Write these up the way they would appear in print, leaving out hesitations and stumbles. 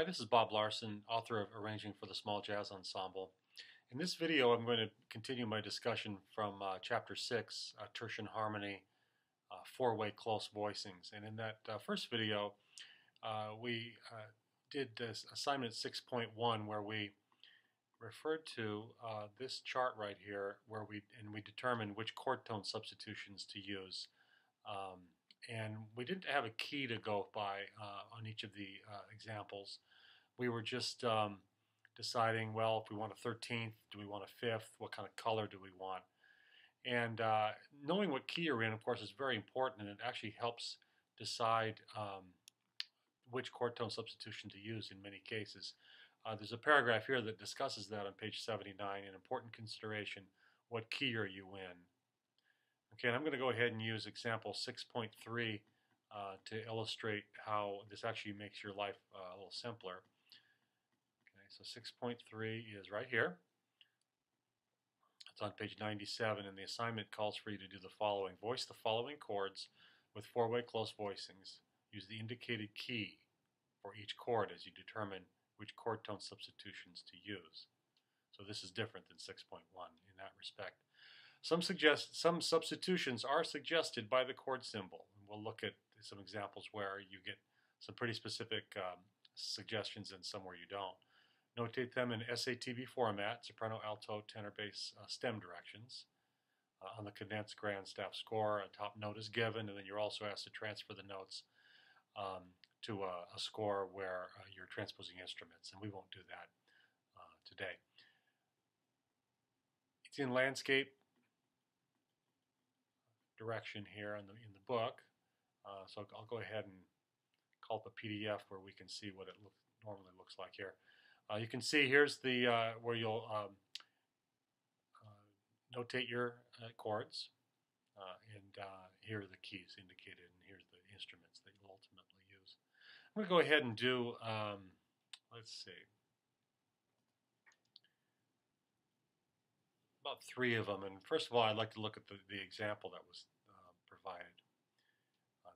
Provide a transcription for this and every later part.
Hi, this is Bob Larson, author of Arranging for the Small Jazz Ensemble. In this video, I'm going to continue my discussion from Chapter 6, Tertian Harmony, Four-Way Close Voicings. And in that first video, we did this assignment 6.1 where we referred to this chart right here where we determined which chord tone substitutions to use. And we didn't have a key to go by on each of the examples. We were just deciding, well, if we want a 13th, do we want a 5th, what kind of color do we want? And knowing what key you're in, of course, is very important, and it actually helps decide which chord tone substitution to use in many cases. There's a paragraph here that discusses that on page 79, an important consideration, what key are you in? Okay, and I'm going to go ahead and use example 6.3 to illustrate how this actually makes your life a little simpler. Okay, so 6.3 is right here. It's on page 97, and the assignment calls for you to do the following. Voice the following chords with four-way close voicings. Use the indicated key for each chord as you determine which chord tone substitutions to use. So this is different than 6.1 in that respect. Some substitutions are suggested by the chord symbol. And we'll look at some examples where you get some pretty specific suggestions and some where you don't. Notate them in SATB format, soprano, alto, tenor, bass, stem directions. On the condensed grand staff score, a top note is given, and then you're also asked to transfer the notes to a score where you're transposing instruments, and we won't do that today. It's in landscape direction here in the book, so I'll go ahead and call up a PDF where we can see what it normally looks like here. You can see here's the where you'll notate your chords, and here are the keys indicated, and here's the instruments that you'll ultimately use. I'm going to go ahead and do, let's see, about 3 of them. And first of all, I'd like to look at the example that was provided.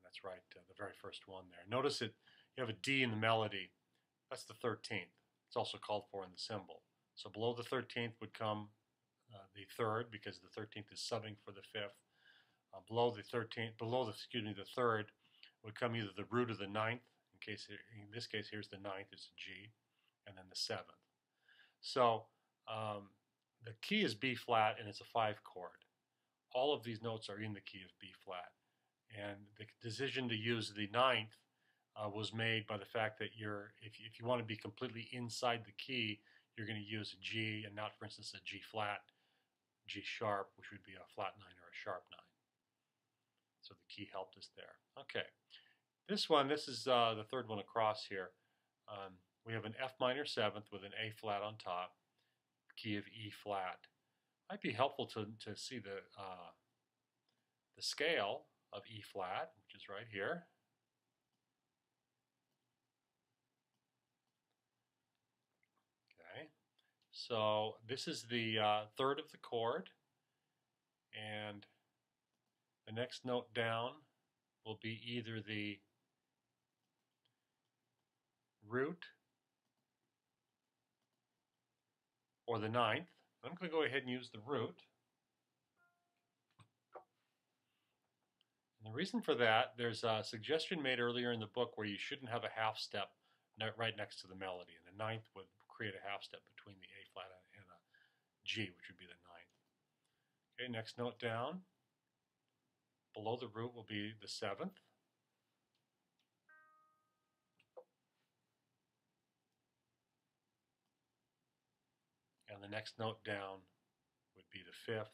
That's right, the very first one there. Notice that you have a D in the melody. That's the 13th. It's also called for in the symbol. So below the 13th would come the 3rd, because the 13th is subbing for the 5th. Below the 3rd would come either the root of the 9th. In this case, here's the 9th, it's a G, and then the 7th. So the key is B flat, and it's a 5 chord. All of these notes are in the key of B flat. And the decision to use the 9th was made by the fact that if you want to be completely inside the key, you're going to use a G and not, for instance, a G flat, G sharp, which would be a flat 9 or a sharp 9. So the key helped us there. Okay. This is the third one across here. We have an F minor 7th with an A flat on top, key of E flat. Might be helpful to see the scale of E flat, which is right here. Okay, so this is the 3rd of the chord, and the next note down will be either the root or the 9th. I'm going to go ahead and use the root. And the reason for that, there's a suggestion made earlier in the book where you shouldn't have a half step right next to the melody, and the 9th would create a half step between the A flat and a G, which would be the 9th. Okay, next note down. Below the root will be the 7th. And the next note down would be the 5th.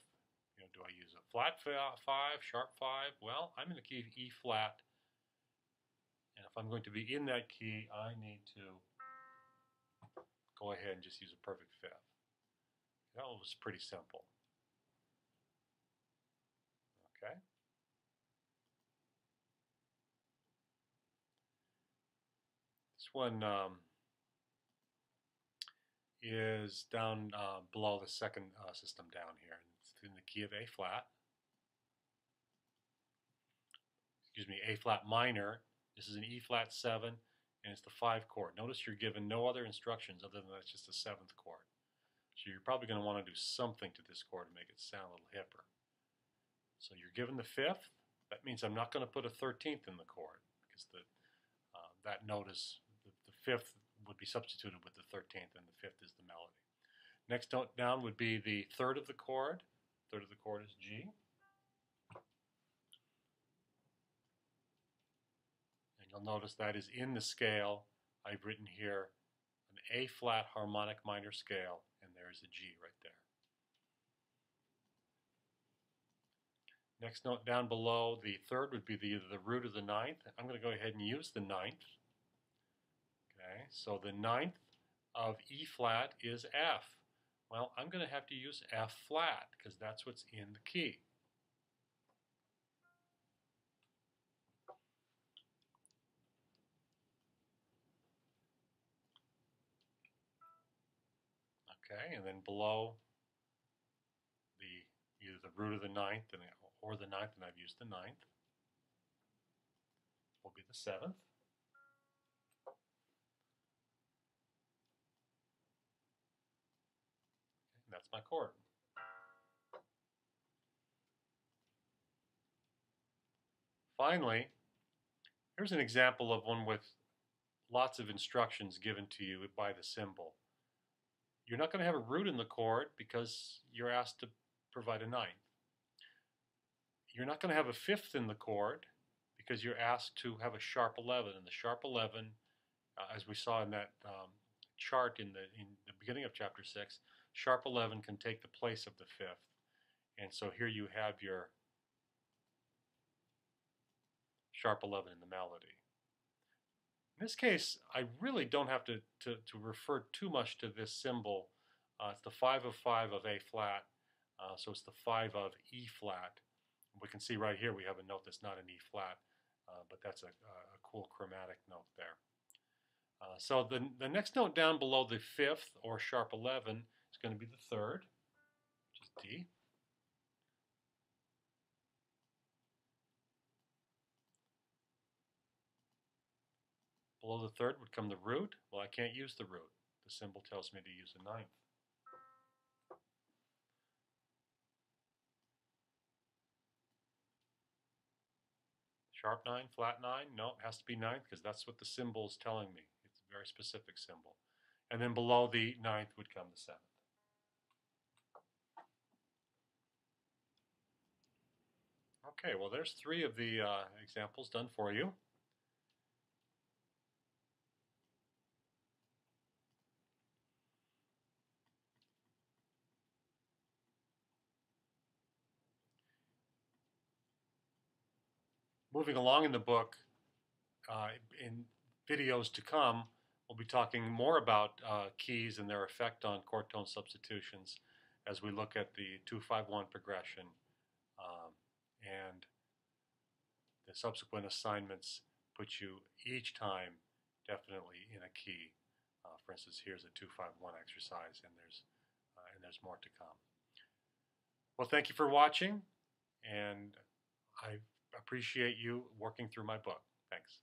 You know, do I use a flat 5, sharp 5? Well, I'm in the key of E flat. And if I'm going to be in that key, I need to go ahead and just use a perfect 5th. That was pretty simple. Okay. This one is down below the second system down here. It's in the key of A flat. Excuse me, A flat minor. This is an E flat 7, and it's the 5 chord. Notice you're given no other instructions other than that's just the 7th chord. So you're probably going to want to do something to this chord to make it sound a little hipper. So you're given the 5th. That means I'm not going to put a 13th in the chord because that note is the 5th would be substituted with the 13th, and the 5th is the melody. Next note down would be the 3rd of the chord. 3rd of the chord is G. And you'll notice that is in the scale. I've written here an A flat harmonic minor scale, and there's a G right there. Next note down below, the 3rd would be either the root or the 9th. I'm going to go ahead and use the 9th. Okay, so the 9th of E flat is F. Well, I'm going to have to use F flat because that's what's in the key. Okay, and then below either the root of the 9th or the 9th, and I've used the 9th, will be the 7th. And that's my chord. Finally, here's an example of one with lots of instructions given to you by the symbol. You're not going to have a root in the chord because you're asked to provide a 9th. You're not going to have a 5th in the chord because you're asked to have a sharp 11. And the sharp 11, as we saw in that chart in the beginning of chapter 6, sharp 11 can take the place of the 5th. And so here you have your sharp 11 in the melody. In this case, I really don't have to refer too much to this symbol. It's the 5 of 5 of A flat, so it's the 5 of E flat. We can see right here we have a note that's not an E flat, but that's a cool chromatic note there. So the next note down below the 5th or sharp 11 is going to be the 3rd, which is D. Below the 3rd would come the root. Well, I can't use the root. The symbol tells me to use the 9th. Sharp 9, flat 9? No, it has to be 9th because that's what the symbol is telling me. It's a very specific symbol. And then below the 9th would come the 7th. Okay, well there's 3 of the examples done for you. Moving along in the book, in videos to come, we'll be talking more about keys and their effect on chord tone substitutions as we look at the 2-5-1 progression, and the subsequent assignments put you each time definitely in a key. For instance, here's a 2-5-1 exercise, and there's more to come. Well, thank you for watching, and I appreciate you working through my book. Thanks.